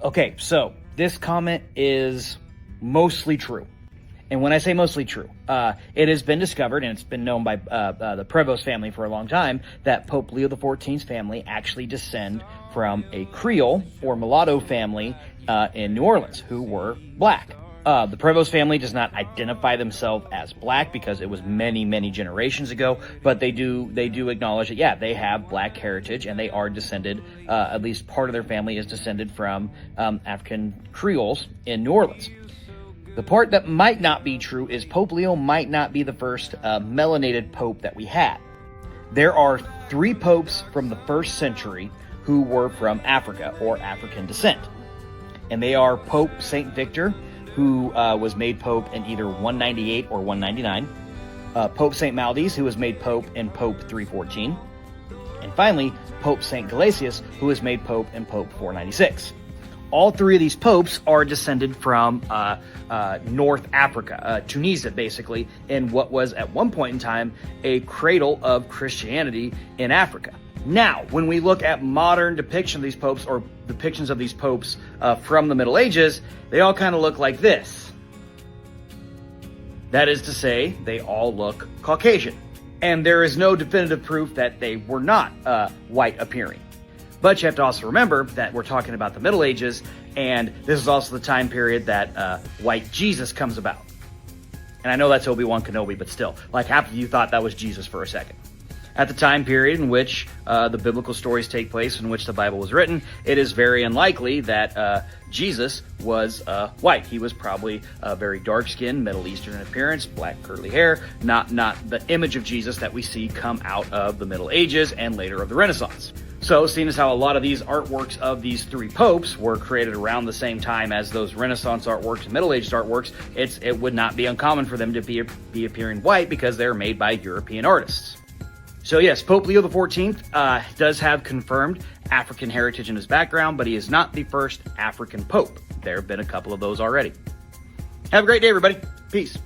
Okay, so this comment is mostly true. And when I say mostly true, it has been discovered, and it's been known by the Prevost family for a long time, that Pope Leo XIV's family actually descend from a Creole or mulatto family in New Orleans who were black. The Prevost family does not identify themselves as black because it was many, many generations ago, but they do acknowledge that, yeah, they have black heritage, and they are descended, at least part of their family is descended from African Creoles in New Orleans. The part that might not be true is Pope Leo might not be the first melanated pope that we had. There are 3 popes from the 1st century who were from Africa or African descent. And they are Pope St. Victor, who was made pope in either 198 or 199. Pope St. Maldes, who was made pope in Pope 314. And finally, Pope St. Gelasius, who was made pope in Pope 496. All 3 of these popes are descended from North Africa, Tunisia, basically, in what was at one point in time a cradle of Christianity in Africa. Now, when we look at modern depiction of these popes, or depictions of these popes from the Middle Ages, they all kind of look like this. That is to say, they all look Caucasian. And there is no definitive proof that they were not white appearing. But you have to also remember that we're talking about the Middle Ages, and this is also the time period that white Jesus comes about. And I know that's Obi-Wan Kenobi, but still, like half of you thought that was Jesus for a second. At the time period in which the biblical stories take place, in which the Bible was written, it is very unlikely that Jesus was white. He was probably very dark-skinned, Middle Eastern in appearance, black curly hair, not the image of Jesus that we see come out of the Middle Ages and later of the Renaissance. So, seeing as how a lot of these artworks of these 3 popes were created around the same time as those Renaissance artworks and Middle Ages artworks, it would not be uncommon for them to be appearing white because they're made by European artists. So yes, Pope Leo XIV does have confirmed African heritage in his background, but he is not the first African pope. There have been a couple of those already. Have a great day, everybody. Peace.